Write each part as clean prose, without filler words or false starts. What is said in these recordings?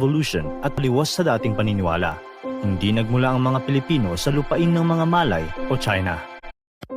evolution at liwas sa dating paniniwala. Hindi nagmula ang mga Pilipino sa lupain ng mga Malay o China.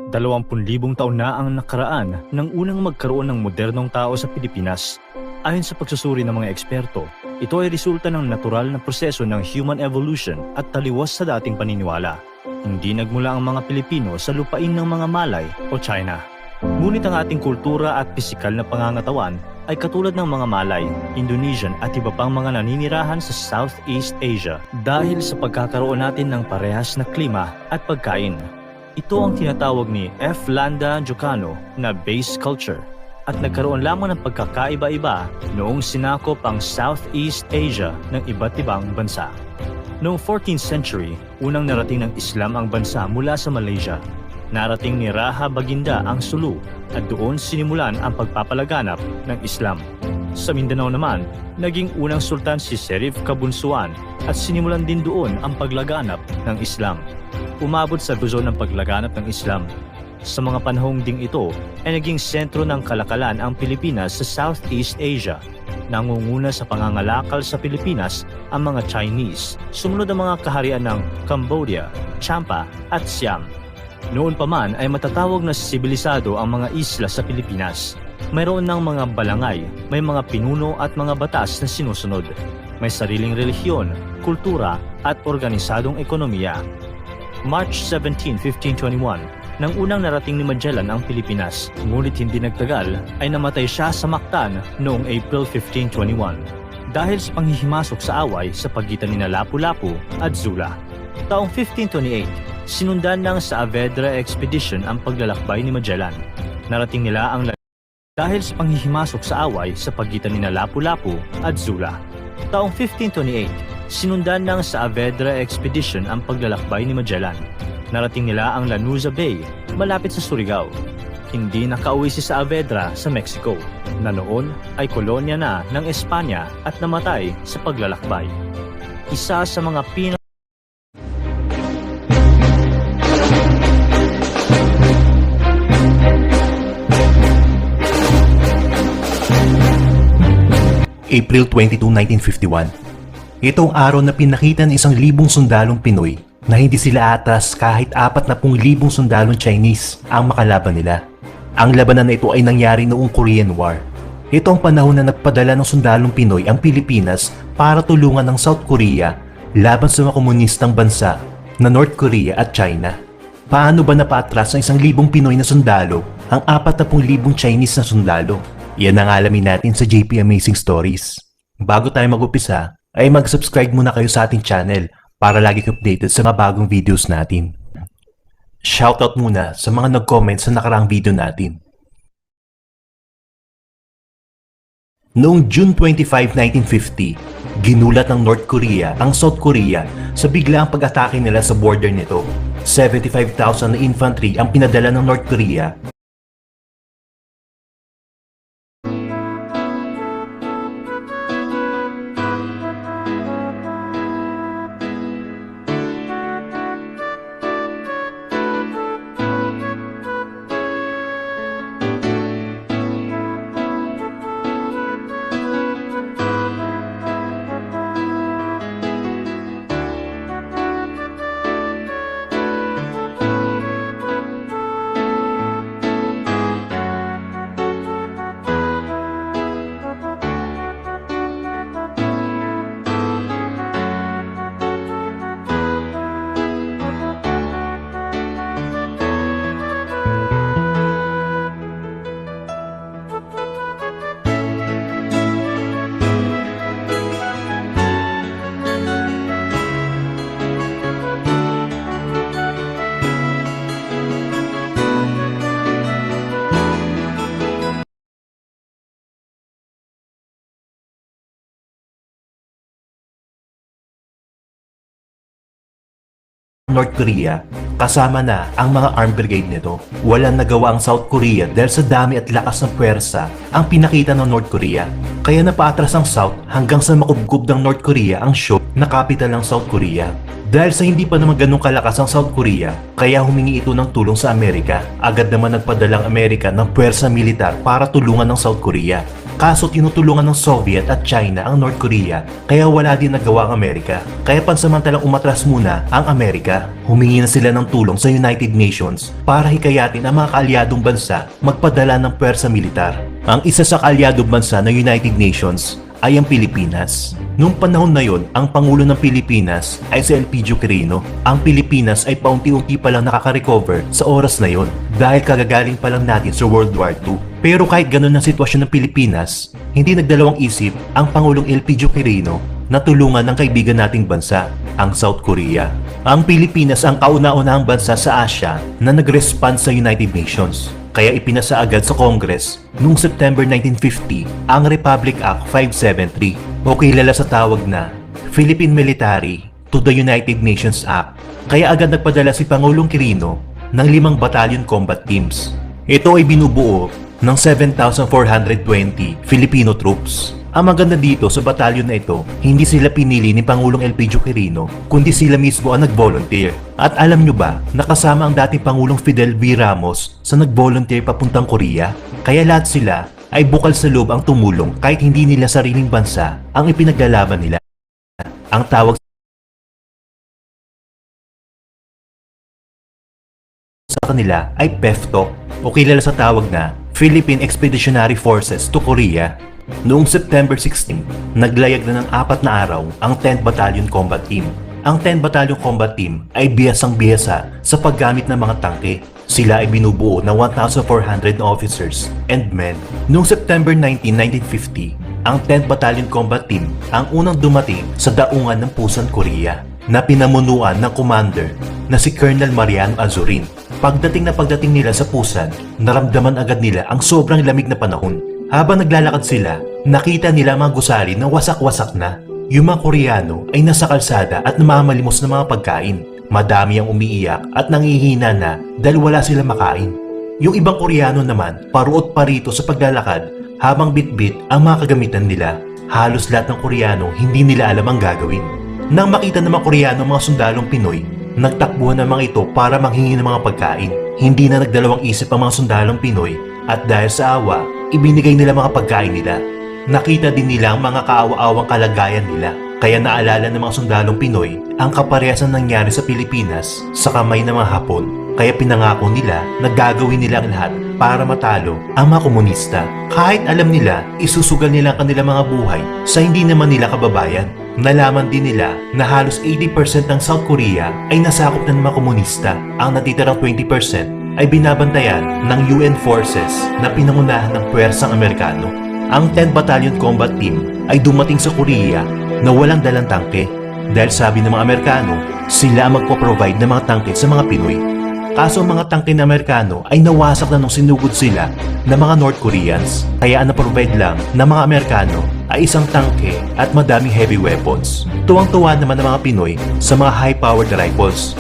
20,000 taon na ang nakaraan nang unang magkaroon ng modernong tao sa Pilipinas. Ayon sa pagsusuri ng mga eksperto, ito ay resulta ng natural na proseso ng human evolution at taliwas sa dating paniniwala. Hindi nagmula ang mga Pilipino sa lupain ng mga Malay o China. Ngunit ang ating kultura at pisikal na pangangatawan ay katulad ng mga Malay, Indonesian at iba pang mga naninirahan sa Southeast Asia dahil sa pagkakaroon natin ng parehas na klima at pagkain. Ito ang tinatawag ni F. Landa Jocano na base culture at nagkaroon lamang ng pagkakaiba-iba noong sinakop ang Southeast Asia ng iba't ibang bansa. Noong 14th century, unang narating ng Islam ang bansa mula sa Malaysia. Narating ni Raha Baginda ang Sulu at doon sinimulan ang pagpapalaganap ng Islam. Sa Mindanao naman, naging unang sultan si Serif Kabunsuan at sinimulan din doon ang paglaganap ng Islam. Umabot sa Luzon ang paglaganap ng Islam. Sa mga panahong ding ito ay naging sentro ng kalakalan ang Pilipinas sa Southeast Asia. Nangunguna sa pangangalakal sa Pilipinas ang mga Chinese. Sumunod ang mga kaharian ng Cambodia, Champa at Siam. Noon pa man ay matatawag na sibilisado ang mga isla sa Pilipinas. Mayroon ng mga balangay, may mga pinuno at mga batas na sinusunod. May sariling relihiyon, kultura at organisadong ekonomiya. March 17, 1521, nang unang narating ni Magellan ang Pilipinas, ngunit hindi nagtagal ay namatay siya sa Mactan noong April 1521 dahil sa panghihimasok sa away sa pagitan ni Lapu-Lapu at Zula. Taong 1528, sinundan ng Saavedra Expedition ang paglalakbay ni Magellan. Narating nila ang dahil sa panghihimasok sa away sa pagitan ni Lapu-Lapu at Zula. Taong 1528, sinundan ng Saavedra Expedition ang paglalakbay ni Magellan. Narating nila ang Lanuza Bay, malapit sa Surigao. Hindi nakauwi si Saavedra sa Mexico, na noon ay kolonya na ng Espanya at namatay sa paglalakbay. Isa sa mga April 22, 1951. Ito ang araw na pinakita ng 1,000 sundalong Pinoy na hindi sila atas kahit 40,000 sundalong Chinese ang makalaban nila. Ang labanan na ito ay nangyari noong Korean War. Ito ang panahon na nagpadala ng sundalong Pinoy ang Pilipinas para tulungan ng South Korea laban sa mga komunistang bansa na North Korea at China. Paano ba napaatras ng 1,000 Pinoy na sundalo ang 40,000 Chinese na sundalo? Yan ang alamin natin sa JP Amazing Stories. Bago tayo mag-upisa, ay mag-subscribe muna kayo sa ating channel para lagi kayo updated sa mga bagong videos natin. Shoutout muna sa mga nag-comment sa nakaraang video natin. Noong June 25, 1950, ginulat ng North Korea ang South Korea sa biglaang pag-atake nila sa border nito. 75,000 na infantry ang pinadala ng North Korea. North Korea, kasama na ang mga armed brigade nito. Walang nagawa ang South Korea dahil sa dami at lakas ng puwersa ang pinakita ng North Korea. Kaya napaatras ang South hanggang sa makubkob ng North Korea ang Seoul na capital ng South Korea. Dahil sa hindi pa naman ganun kalakas ang South Korea, kaya humingi ito ng tulong sa Amerika. Agad naman nagpadalang Amerika ng puwersa militar para tulungan ng South Korea. Kaso tinutulungan ng Soviet at China ang North Korea, kaya wala din nagawa ang Amerika. Kaya pansamantalang umatras muna ang Amerika. Humingi na sila ng tulong sa United Nations para hikayatin ang mga kaalyadong bansa magpadala ng puwersa militar. Ang isa sa kaalyadong bansa ng United Nations ay ang Pilipinas. Noong panahon na yon, ang Pangulo ng Pilipinas ay si Elpidio Quirino. Ang Pilipinas ay paunti-unti pa lang nakaka-recover sa oras na yon dahil kagagaling pa lang natin sa World War II. Pero kahit ganun ang sitwasyon ng Pilipinas, hindi nagdalawang isip ang Pangulong Elpidio Quirino na tulungan ng kaibigan nating bansa, ang South Korea. Ang Pilipinas ang kauna-unahang bansa sa Asia na nag-respond sa United Nations. Kaya ipinasa agad sa Congress noong September 1950 ang Republic Act 573 o kilala sa tawag na Philippine Military to the United Nations Act. Kaya agad nagpadala si Pangulong Quirino ng 5 battalion combat teams. Ito ay binubuo ng 7,420 Filipino troops. Ang maganda dito sa batalyon na ito, hindi sila pinili ni Pangulong Elpidio Quirino, kundi sila mismo ang nag-volunteer. At alam nyo ba, nakasama ang dating Pangulong Fidel V. Ramos sa nag-volunteer papuntang Korea? Kaya lahat sila ay bukal sa loob ang tumulong kahit hindi nila sariling bansa ang ipinaglalaban nila. Ang tawag sa kanila ay PEFTO o kilala sa tawag na Philippine Expeditionary Forces to Korea. Noong September 16, naglayag na ng 4 na araw ang 10th Battalion Combat Team. Ang 10th Battalion Combat Team ay bihasang-bihasa sa paggamit ng mga tangke. Sila ay binubuo ng 1,400 officers and men. Noong September 19, 1950, ang 10th Battalion Combat Team ang unang dumating sa daungan ng Pusan, Korea na pinamunuan ng commander na si Colonel Mariano Azurin. Pagdating nila sa Pusan, naramdaman agad nila ang sobrang lamig na panahon. Habang naglalakad sila, nakita nila mga gusali na wasak-wasak na. Yung mga Koreano ay nasa kalsada at namamalimos ng mga pagkain. Madami ang umiiyak at nangihina na dahil wala sila makain. Yung ibang Koreano naman, paruot pa rito sa paglalakad habang bitbit ang mga kagamitan nila. Halos lahat ng Koreano hindi nila alam ang gagawin. Nang makita ng mga Koreano mga sundalong Pinoy, nagtakbuhan ng mga ito para manghingi ng mga pagkain. Hindi na nagdalawang isip ang mga sundalong Pinoy at dahil sa awa, ibinigay nila mga pagkain nila. Nakita din nila ang mga kaawa-awang kalagayan nila. Kaya naalala ng mga sundalong Pinoy ang kaparehas na nangyari sa Pilipinas sa kamay ng mga Hapon. Kaya pinangako nila na gagawin nila ang lahat para matalo ang mga komunista. Kahit alam nila, isusugal nila ang kanilang mga buhay sa hindi naman nila kababayan. Nalaman din nila na halos 80% ng South Korea ay nasakop na ng mga komunista. Ang natitirang 20% ay binabantayan ng UN forces na pinangunahan ng puwersang Amerikano. Ang 10th Battalion Combat Team ay dumating sa Korea na walang dalang tangke dahil sabi ng mga Amerikano, sila ang magpo-provide ng mga tangke sa mga Pinoy. Kaso ang mga tangke ng Amerikano ay nawasak na nung sinugod sila ng mga North Koreans. Kaya ang na-provide lang ng mga Amerikano ay isang tangke at madaming heavy weapons. Tuwang-tuwa naman ng mga Pinoy sa mga high-powered rifles.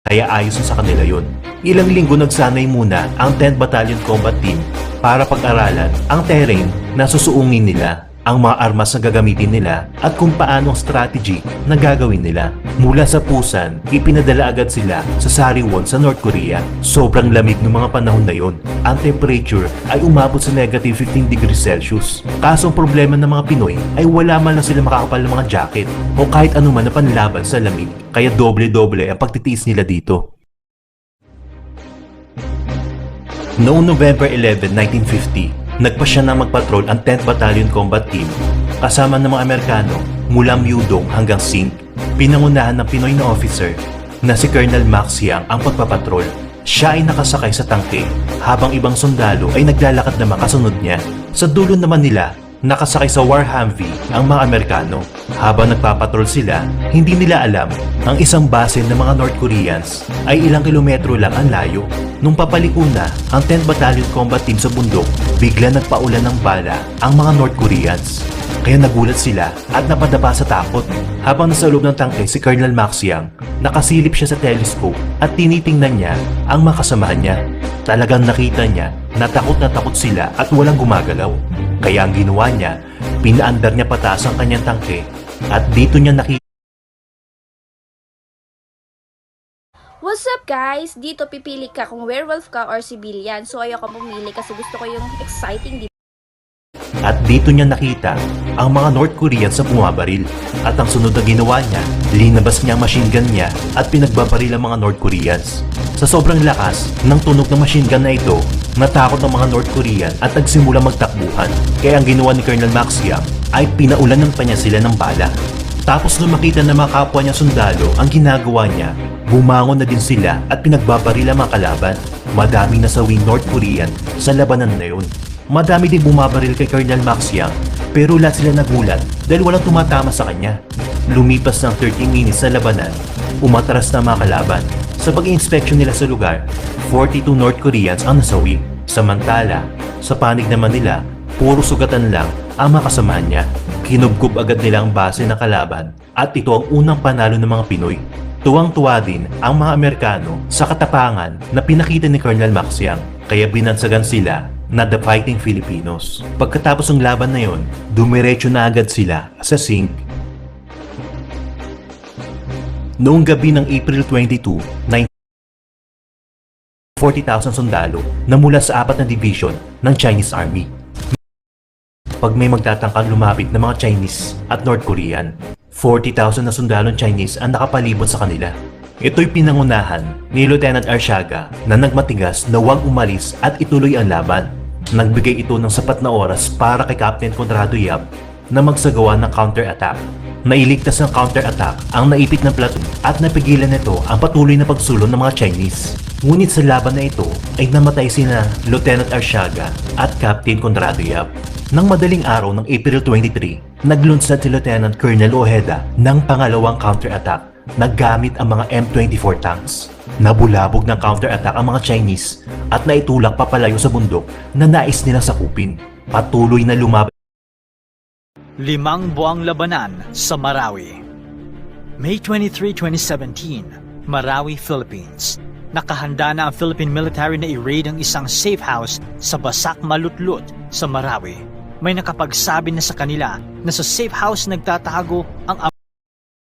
Kaya ayos sa kanila yun. Ilang linggo nagsanay muna ang 10th Battalion Combat Team para pag-aralan ang terrain na susuungin nila, ang mga armas na gagamitin nila at kung paano ang strategy na gagawin nila. Mula sa Pusan, ipinadala agad sila sa Sariwon sa North Korea. Sobrang lamig ng mga panahon na yon. Ang temperature ay umabot sa negative 15 degrees Celsius. Kaso ang problema ng mga Pinoy ay wala man lang sila makakapal ng mga jacket o kahit anuman na panlaban sa lamig. Kaya doble-doble ang pagtitiis nila dito. Noong November 11, 1950, nagpasya na magpatrol ang 10th Battalion Combat Team kasama ng mga Amerikano mula Myudong hanggang Sing. Pinangunahan ng Pinoy na officer na si Colonel Max Yang ang pagpapatrol. Siya ay nakasakay sa tangke habang ibang sundalo ay naglalakad naman kasunod niya. Sa dulo naman nila, nakasakay sa War Humvee ang mga Amerikano. Habang nagpapatrol sila, hindi nila alam ang isang base ng mga North Koreans ay ilang kilometro lang ang layo. Nung papaliko na ang 10th Battalion Combat Team sa bundok, bigla nagpaulan ng bala ang mga North Koreans. kaya nagulat sila at napadapa sa takot. Habang nasa loob ng tangke si Colonel Maxiang, nakasilip siya sa telescope at tinitingnan niya ang mga kasamahan niya. Talagang nakita niya na takot sila at walang gumagalaw. Kaya ang ginawa niya, pinaandar niya pataas ang kanyang tangke at dito niya nakita What's up guys? Dito pipili ka kung werewolf ka or civilian. So ayoko pumili kasi gusto ko yung exciting, di At dito niya nakita ang mga North Koreans na bumabaril. At ang sunod na ginawa niya, linabas niya ang machine gun niya at pinagbabaril ang mga North Koreans. Sa sobrang lakas ng tunog ng machine gun na ito, natakot ang mga North Korean at nagsimula magtakbuhan. Kaya ang ginawa ni Colonel Maxiang ay pinaulanan pa niya sila ng bala. Tapos nung makita ng mga kapwa niya sundalo ang ginagawa niya, bumangon na din sila at pinagbabaril ang mga kalaban. Madaming nasawing North Korean sa labanan na yun. Madami din bumabaril kay Colonel Maxiang pero lahat sila nagulat dahil walang tumatama sa kanya. Lumipas ng 30 minutes sa labanan, umatras na mga kalaban. Sa pag-inspection nila sa lugar, 42 North Koreans ang nasawi. Samantala, sa panig naman nila, puro sugatan lang ang mga kasamahan niya. Kinubkob agad nila ang base ng kalaban at ito ang unang panalo ng mga Pinoy. Tuwang-tuwa din ang mga Amerikano sa katapangan na pinakita ni Colonel Maxiang kaya binansagan sila na The Fighting Filipinos. Pagkatapos ng laban na yon, dumiretso na agad sila sa sink. Noong gabi ng April 22, 40,000 sundalo na mula sa 4 na division ng Chinese Army. Pag may magtatangkang lumapit na mga Chinese at North Korean, 40,000 na sundalong Chinese ang nakapalibot sa kanila. Ito'y pinangunahan ni Lieutenant Arsiaga na nagmatigas na huwag umalis at ituloy ang laban. Nagbigay ito ng sapat na oras para kay Captain Conrado Yap na magsagawa ng counter-attack. Nailigtas ng counter-attack ang naipit na platoon at napigilan nito ang patuloy na pagsulong ng mga Chinese. Ngunit sa laban na ito ay namatay sina Lieutenant Arsiaga at Captain Conrado Yap. Nang madaling araw ng April 23, naglunsad si Lieutenant Colonel Ojeda ng pangalawang counter-attack na gamit ang mga M24 tanks. Nabulabog ng counter-attack ang mga Chinese at naitulak papalayo sa bundok na nais nilang sakupin. Patuloy na lumaban. 5 buwang labanan sa Marawi. May 23, 2017, Marawi, Philippines. Nakahanda na ang Philippine military na i-raid ang isang safe house sa Basak Malutlut sa Marawi. May nakapagsabi na sa kanila na sa safe house nagtatago ang